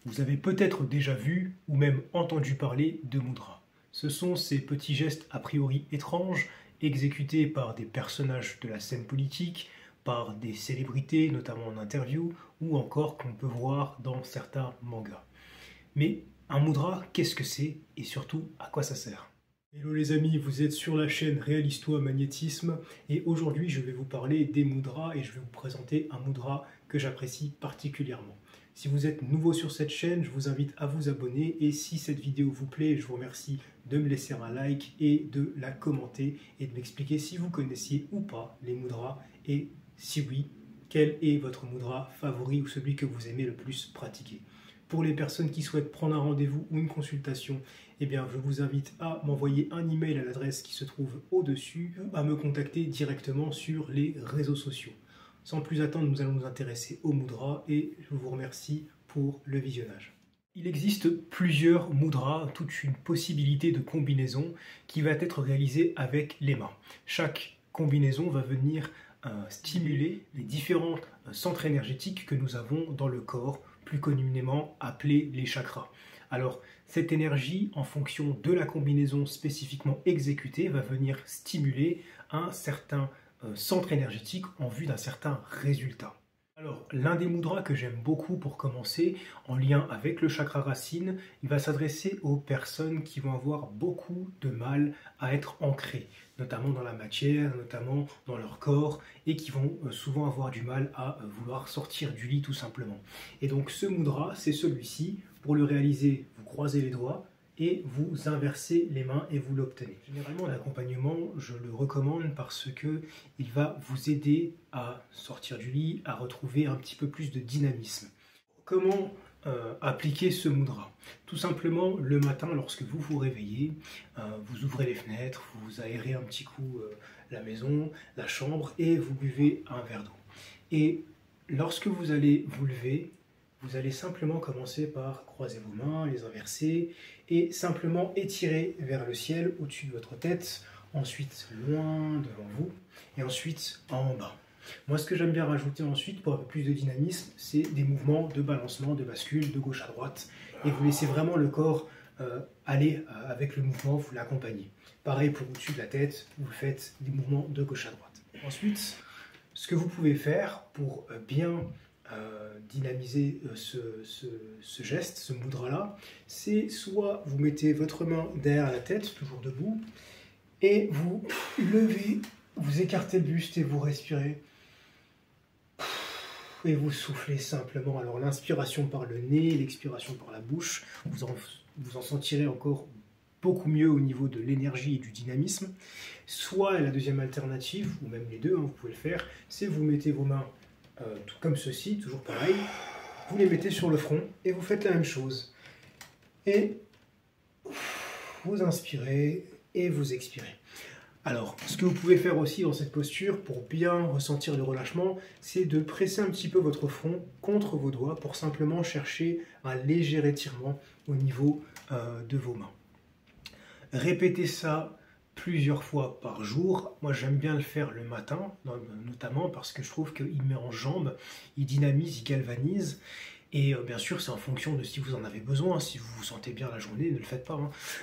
Vous avez peut-être déjà vu ou même entendu parler de mudras. Ce sont ces petits gestes a priori étranges exécutés par des personnages de la scène politique, par des célébrités, notamment en interview, ou encore qu'on peut voir dans certains mangas. Mais un mudra, qu'est-ce que c'est et surtout à quoi ça sert? Hello les amis, vous êtes sur la chaîne Réalise-toi Magnétisme et aujourd'hui je vais vous parler des mudras et je vais vous présenter un mudra que j'apprécie particulièrement. Si vous êtes nouveau sur cette chaîne, je vous invite à vous abonner et si cette vidéo vous plaît, je vous remercie de me laisser un like et de la commenter et de m'expliquer si vous connaissiez ou pas les mudras et si oui, quel est votre mudra favori ou celui que vous aimez le plus pratiquer. Pour les personnes qui souhaitent prendre un rendez-vous ou une consultation, eh bien, je vous invite à m'envoyer un email à l'adresse qui se trouve au-dessus, à me contacter directement sur les réseaux sociaux. Sans plus attendre, nous allons nous intéresser au mudra et je vous remercie pour le visionnage. Il existe plusieurs mudras, toute une possibilité de combinaison qui va être réalisée avec les mains. Chaque combinaison va venir stimuler les différents centres énergétiques que nous avons dans le corps, plus communément appelés les chakras. Alors, cette énergie, en fonction de la combinaison spécifiquement exécutée, va venir stimuler un certain centre énergétique en vue d'un certain résultat. Alors, l'un des mudras que j'aime beaucoup pour commencer, en lien avec le chakra racine, il va s'adresser aux personnes qui vont avoir beaucoup de mal à être ancrées, notamment dans la matière, notamment dans leur corps, et qui vont souvent avoir du mal à vouloir sortir du lit tout simplement. Et donc ce mudra, c'est celui-ci. Pour le réaliser, vous croisez les doigts, et vous inversez les mains et vous l'obtenez. Généralement, l'accompagnement, je le recommande parce que il va vous aider à sortir du lit, à retrouver un petit peu plus de dynamisme. Comment appliquer ce mudra? Tout simplement, le matin, lorsque vous vous réveillez, vous ouvrez les fenêtres, vous aérez un petit coup la maison, la chambre, et vous buvez un verre d'eau. Et lorsque vous allez vous lever, vous allez simplement commencer par croiser vos mains, les inverser et simplement étirer vers le ciel au-dessus de votre tête, ensuite loin devant vous et ensuite en bas. Moi, ce que j'aime bien rajouter ensuite pour un peu plus de dynamisme, c'est des mouvements de balancement, de bascule, de gauche à droite et vous laissez vraiment le corps aller avec le mouvement, vous l'accompagnez. Pareil pour au-dessus de la tête, vous faites des mouvements de gauche à droite. Ensuite, ce que vous pouvez faire pour bien dynamiser ce geste, ce mudra-là, c'est soit vous mettez votre main derrière la tête, toujours debout, et vous levez, vous écartez le buste et vous respirez. Et vous soufflez simplement. Alors l'inspiration par le nez, l'expiration par la bouche, vous en sentirez encore beaucoup mieux au niveau de l'énergie et du dynamisme. Soit la deuxième alternative, ou même les deux, vous pouvez le faire, c'est vous mettez vos mains tout comme ceci, toujours pareil, vous les mettez sur le front et vous faites la même chose. Et vous inspirez et vous expirez. Alors, ce que vous pouvez faire aussi dans cette posture pour bien ressentir le relâchement, c'est de presser un petit peu votre front contre vos doigts pour simplement chercher un léger étirement au niveau de vos mains. Répétez ça plusieurs fois par jour. Moi, j'aime bien le faire le matin, notamment parce que je trouve qu'il met en jambes, il dynamise, il galvanise. Et bien sûr, c'est en fonction de si vous en avez besoin. Si vous vous sentez bien la journée, ne le faites pas.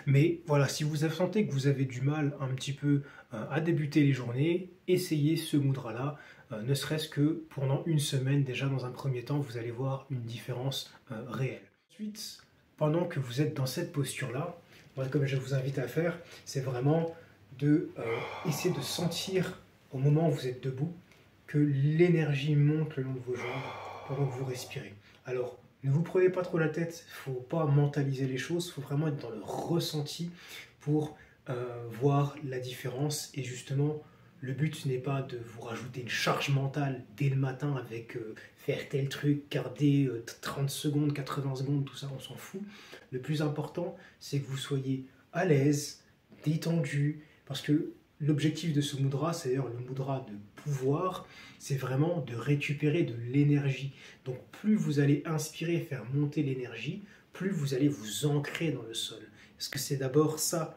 Mais voilà, si vous sentez que vous avez du mal un petit peu à débuter les journées, essayez ce mudra-là, ne serait-ce que pendant une semaine. Déjà, dans un premier temps, vous allez voir une différence réelle. Ensuite, pendant que vous êtes dans cette posture-là, comme je vous invite à faire, c'est vraiment de essayer de sentir au moment où vous êtes debout que l'énergie monte le long de vos jambes pendant que vous respirez. Alors, ne vous prenez pas trop la tête, il ne faut pas mentaliser les choses, il faut vraiment être dans le ressenti pour voir la différence. Et justement, le but n'est pas de vous rajouter une charge mentale dès le matin avec faire tel truc, garder 30 secondes, 80 secondes, tout ça, on s'en fout. Le plus important, c'est que vous soyez à l'aise, détendu, parce que l'objectif de ce mudra, c'est d'ailleurs le mudra de pouvoir, c'est vraiment de récupérer de l'énergie. Donc plus vous allez inspirer, faire monter l'énergie, plus vous allez vous ancrer dans le sol. Parce que c'est d'abord ça,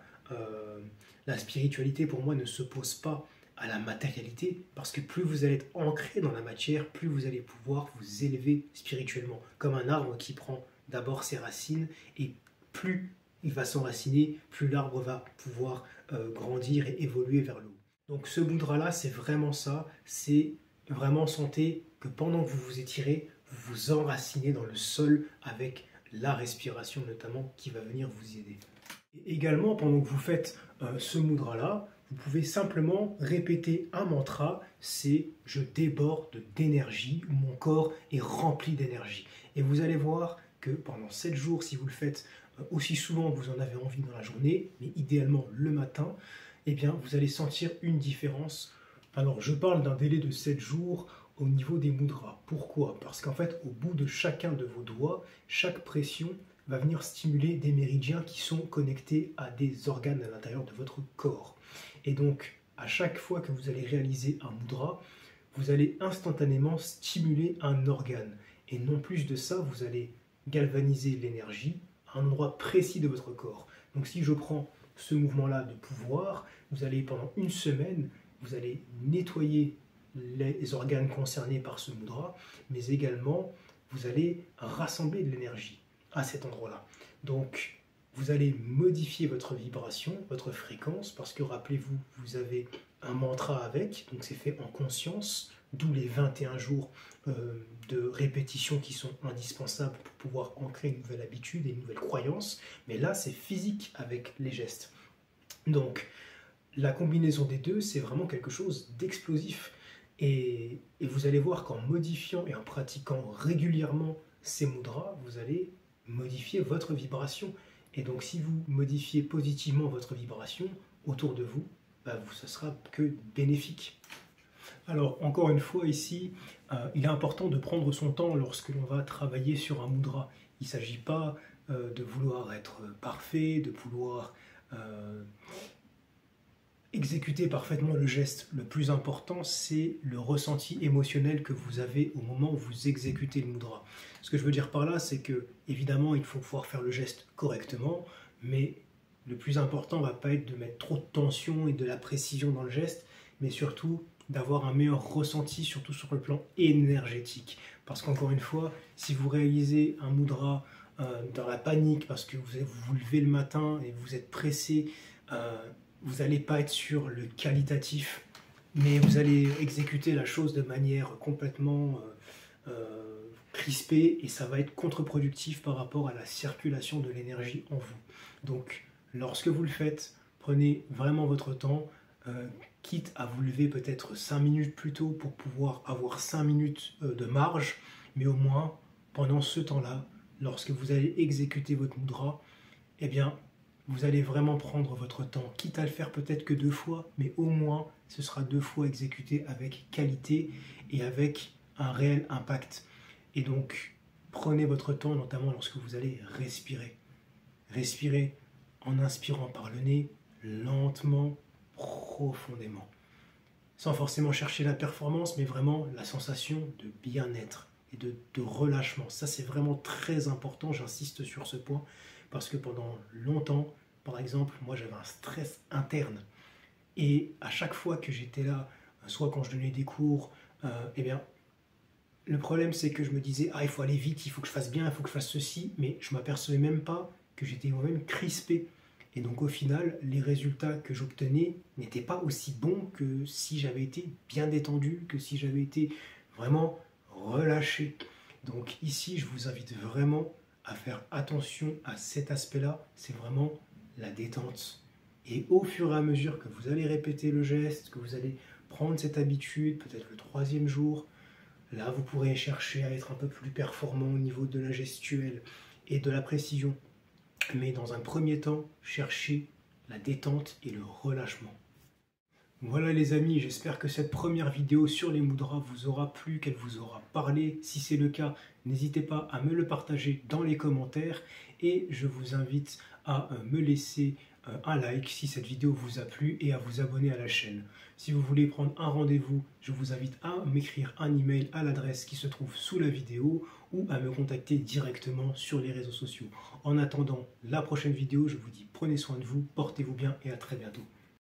la spiritualité pour moi ne s'oppose pas à la matérialité, parce que plus vous allez être ancré dans la matière, plus vous allez pouvoir vous élever spirituellement, comme un arbre qui prend d'abord ses racines, et plus il va s'enraciner, plus l'arbre va pouvoir grandir et évoluer vers le haut. Donc ce mudra-là, c'est vraiment ça, c'est vraiment sentez que pendant que vous vous étirez, vous vous enracinez dans le sol avec la respiration notamment qui va venir vous aider. Et également, pendant que vous faites ce mudra-là, vous pouvez simplement répéter un mantra, c'est « je déborde d'énergie » ou « mon corps est rempli d'énergie ». Et vous allez voir que pendant 7 jours, si vous le faites aussi souvent que vous en avez envie dans la journée, mais idéalement le matin, eh bien, vous allez sentir une différence. Alors, je parle d'un délai de 7 jours au niveau des mudras. Pourquoi? Parce qu'en fait, au bout de chacun de vos doigts, chaque pression va venir stimuler des méridiens qui sont connectés à des organes à l'intérieur de votre corps. Et donc, à chaque fois que vous allez réaliser un mudra, vous allez instantanément stimuler un organe. Et non plus de ça, vous allez galvaniser l'énergie à un endroit précis de votre corps. Donc si je prends ce mouvement-là de pouvoir, vous allez pendant une semaine, vous allez nettoyer les organes concernés par ce mudra, mais également vous allez rassembler de l'énergie à cet endroit-là. Donc vous allez modifier votre vibration, votre fréquence, parce que rappelez-vous, vous avez un mantra avec, donc c'est fait en conscience, d'où les 21 jours de répétition qui sont indispensables pour pouvoir ancrer une nouvelle habitude et une nouvelle croyance, mais là c'est physique avec les gestes. Donc la combinaison des deux, c'est vraiment quelque chose d'explosif. Et vous allez voir qu'en modifiant et en pratiquant régulièrement ces mudras, vous allez modifier votre vibration. Et donc si vous modifiez positivement votre vibration autour de vous, ça sera que bénéfique. Alors encore une fois ici, il est important de prendre son temps lorsque l'on va travailler sur un mudra. Il ne s'agit pas de vouloir être parfait, de vouloir exécuter parfaitement le geste. Le plus important, c'est le ressenti émotionnel que vous avez au moment où vous exécutez le mudra. Ce que je veux dire par là, c'est que, évidemment, il faut pouvoir faire le geste correctement, mais le plus important ne va pas être de mettre trop de tension et de la précision dans le geste, mais surtout d'avoir un meilleur ressenti, surtout sur le plan énergétique. Parce qu'encore une fois, si vous réalisez un mudra dans la panique, parce que vous vous levez le matin et vous êtes pressé, vous n'allez pas être sur le qualitatif, mais vous allez exécuter la chose de manière complètement crispée et ça va être contre-productif par rapport à la circulation de l'énergie en vous. Donc, lorsque vous le faites, prenez vraiment votre temps, quitte à vous lever peut-être 5 minutes plus tôt pour pouvoir avoir 5 minutes de marge, mais au moins, pendant ce temps-là, lorsque vous allez exécuter votre mudra, eh bien, vous allez vraiment prendre votre temps, quitte à le faire peut-être que 2 fois, mais au moins ce sera 2 fois exécuté avec qualité et avec un réel impact. Et donc, prenez votre temps, notamment lorsque vous allez respirer. Respirez en inspirant par le nez, lentement, profondément. Sans forcément chercher la performance, mais vraiment la sensation de bien-être et de relâchement. Ça, c'est vraiment très important, j'insiste sur ce point, parce que pendant longtemps, par exemple, moi j'avais un stress interne. Et à chaque fois que j'étais là, soit quand je donnais des cours, eh bien, le problème c'est que je me disais, ah il faut aller vite, il faut que je fasse bien, il faut que je fasse ceci, mais je ne m'apercevais même pas que j'étais moi-même crispé. Et donc au final, les résultats que j'obtenais n'étaient pas aussi bons que si j'avais été bien détendu, que si j'avais été vraiment relâché. Donc ici, je vous invite vraiment à faire attention à cet aspect-là, c'est vraiment la détente. Et au fur et à mesure que vous allez répéter le geste, que vous allez prendre cette habitude, peut-être le 3e jour, là vous pourrez chercher à être un peu plus performant au niveau de la gestuelle et de la précision. Mais dans un premier temps, cherchez la détente et le relâchement. Voilà les amis, j'espère que cette première vidéo sur les mudras vous aura plu, qu'elle vous aura parlé. Si c'est le cas, n'hésitez pas à me le partager dans les commentaires et je vous invite à me laisser un like si cette vidéo vous a plu et à vous abonner à la chaîne. Si vous voulez prendre un rendez-vous, je vous invite à m'écrire un email à l'adresse qui se trouve sous la vidéo ou à me contacter directement sur les réseaux sociaux. En attendant la prochaine vidéo, je vous dis prenez soin de vous, portez-vous bien et à très bientôt.